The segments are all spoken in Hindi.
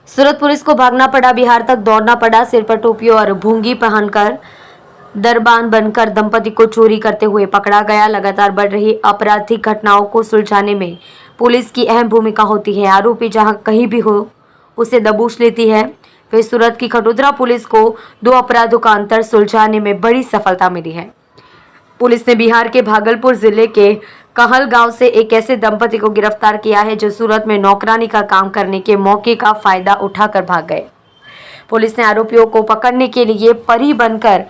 सूरत पुलिस को भागना पड़ा, बिहार तक दौड़ना पड़ा। सिर पर टोपी और भूंगी पहनकर दरबान बनकर दंपति को चोरी करते हुए पकड़ा गया। लगातार बढ़ रही आपराधिक घटनाओं को सुलझाने में पुलिस की अहम भूमिका होती है। आरोपी जहां कहीं भी हो उसे दबोच लेती है। फिर सूरत की खटोदरा पुलिस को दो अपराधों का अंतर सुलझाने में बड़ी सफलता मिली है। पुलिस ने बिहार के भागलपुर जिले के कहल गांव से एक ऐसे दंपति को गिरफ्तार किया है जो सूरत में नौकरानी का काम करने के मौके का फायदा उठाकर भाग गए। पुलिस ने आरोपियों को पकड़ने के लिए परी बनकर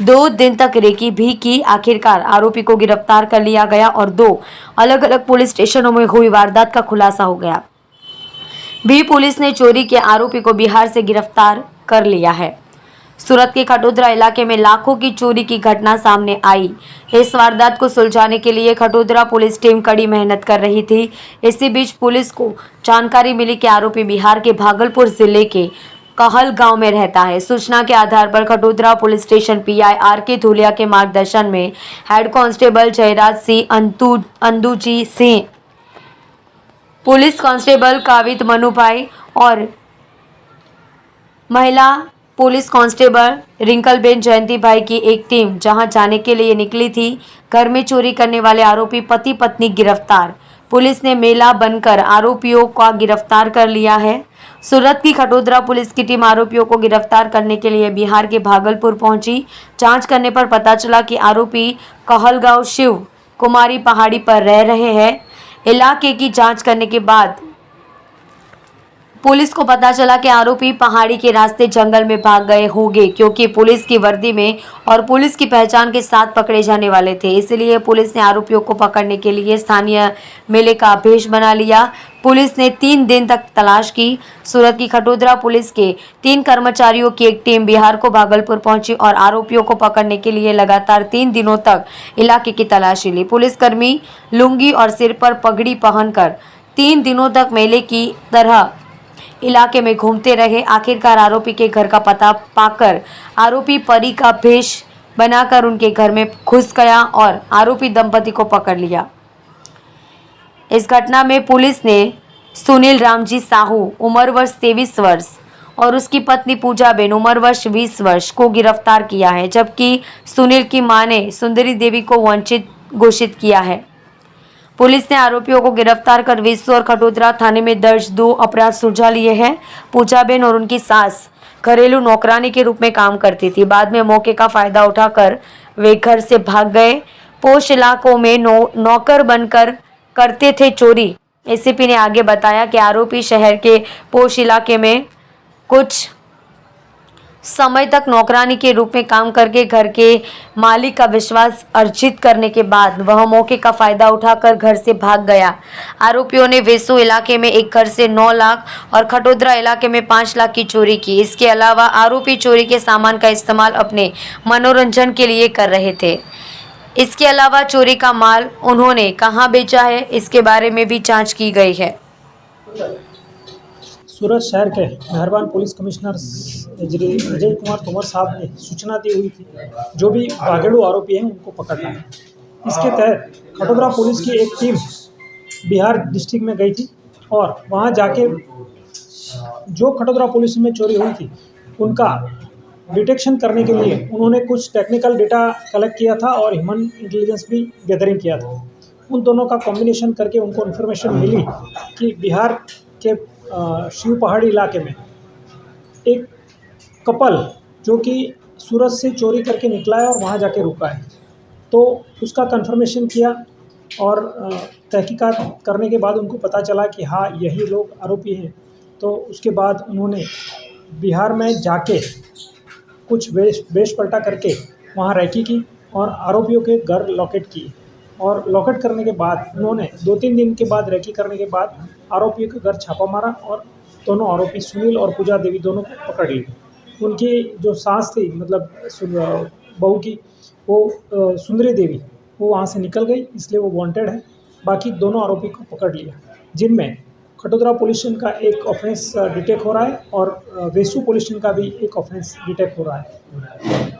2 दिन तक रेकी भी की। आखिरकार आरोपी को गिरफ्तार कर लिया गया और 2 अलग अलग पुलिस स्टेशनों में हुई वारदात का खुलासा हो गया। भी पुलिस ने चोरी के आरोपी को बिहार से गिरफ्तार कर लिया है। सूरत के खटोदरा इलाके में लाखों की चोरी की घटना सामने आई। इस वारदात को सुलझाने के लिए खटोदरा पुलिस टीम कड़ी मेहनत कर रही थी। इसी बीच पुलिस को जानकारी मिली कि आरोपी बिहार के भागलपुर जिले के कहल गांव में रहता है। सूचना के आधार पर Khatodara police station PI R K. Dhulia के मार्गदर्शन में head constable Jayraj Singh, Anduji Singh, police constable Kavit Manubhai और महिला पुलिस कांस्टेबल रिंकलबेन जयंती भाई की एक टीम जहां जाने के लिए निकली थी। घर में चोरी करने वाले आरोपी पति पत्नी गिरफ्तार। पुलिस ने मेला बनकर आरोपियों का गिरफ्तार कर लिया है। सूरत की खटोदरा पुलिस की टीम आरोपियों को गिरफ्तार करने के लिए बिहार के भागलपुर पहुंची। जांच करने पर पता चला कि आरोपी कहलगांव शिव कुमारी पहाड़ी पर रह रहे हैं। इलाके की जांच करने के बाद पुलिस को पता चला कि आरोपी पहाड़ी के रास्ते जंगल में भाग गए होंगे, क्योंकि पुलिस की वर्दी में और पुलिस की पहचान के साथ पकड़े जाने वाले थे। इसलिए पुलिस ने आरोपियों को पकड़ने के लिए स्थानीय मेले का भेष बना लिया। पुलिस ने 3 दिन तक तलाश की। सूरत की खटोदरा पुलिस के 3 कर्मचारियों की एक टीम बिहार को भागलपुर पहुंची और आरोपियों को पकड़ने के लिए लगातार 3 दिनों तक इलाके की तलाशी ली। पुलिसकर्मी लुंगी और सिर पर पगड़ी पहनकर 3 दिनों तक मेले की तरह इलाके में घूमते रहे। आखिरकार आरोपी के घर का पता पाकर आरोपी परी का भेष बनाकर उनके घर में घुस गया और आरोपी दंपति को पकड़ लिया। इस घटना में पुलिस ने सुनील रामजी साहू उम्र वर्ष 23 वर्ष और उसकी पत्नी पूजाबेन उम्र वर्ष 20 वर्ष को गिरफ्तार किया है, जबकि सुनील की मां ने सुंदरी देवी को वंचित घोषित किया है। पुलिस ने आरोपियों को गिरफ्तार कर वेसू और खटोदरा थाने में दर्ज 2 अपराध सुलझा लिए हैं। पूजाबेन और उनकी सास घरेलू नौकरानी के रूप में काम करती थी। बाद में मौके का फायदा उठाकर वे घर से भाग गए। पोश इलाकों में नौकर बनकर करते थे चोरी। एसीपी ने आगे बताया कि आरोपी शहर के पोश इलाके में कुछ समय तक नौकरानी के रूप में काम करके घर के मालिक का विश्वास अर्जित करने के बाद वह मौके का फायदा उठाकर घर से भाग गया। आरोपियों ने वेसू इलाके में एक घर से 9 लाख और खटोदरा इलाके में 5 लाख की चोरी की। इसके अलावा आरोपी चोरी के सामान का इस्तेमाल अपने मनोरंजन के लिए कर रहे थे। इसके अलावा चोरी का माल उन्होंने कहां बेचा है, इसके बारे में भी जांच की गई है। सूरत शहर के मेहरबान पुलिस कमिश्नर अजय कुमार तोमर साहब ने सूचना दी हुई थी जो भी भागेड़ू आरोपी हैं उनको पकड़ना है। इसके तहत खटोदरा पुलिस की एक टीम बिहार डिस्ट्रिक्ट में गई थी और वहां जाके जो खटोदरा पुलिस में चोरी हुई थी उनका डिटेक्शन करने के लिए उन्होंने कुछ टेक्निकल डेटा कलेक्ट किया था और ह्यूमन इंटेलिजेंस भी गैदरिंग किया था। उन दोनों का कॉम्बिनेशन करके उनको इन्फॉर्मेशन मिली कि बिहार के शिव पहाड़ी इलाके में एक कपल जो कि सूरत से चोरी करके निकला है और वहाँ जाके रुका है, तो उसका कंफर्मेशन किया और तहकीकात करने के बाद उनको पता चला कि हाँ यही लोग आरोपी हैं। तो उसके बाद उन्होंने बिहार में जाके कुछ वेश पलटा करके वहाँ रैकी की और आरोपियों के घर लॉकेट किए और लॉकेट करने के बाद उन्होंने 2-3 दिन के बाद रेकी करने के बाद आरोपियों के घर छापा मारा और दोनों आरोपी सुनील और पूजा देवी दोनों को पकड़ लिए। उनकी जो सास थी मतलब बहू की वो सुंदरी देवी वो वहाँ से निकल गई, इसलिए वो वांटेड है। बाकी दोनों आरोपी को पकड़ लिया, जिनमें खटोदरा पुलिस स्टेशन का एक ऑफेंस डिटेक्ट हो रहा है और वेसू पुलिस स्टेशन का भी एक ऑफेंस डिटेक्ट हो रहा है।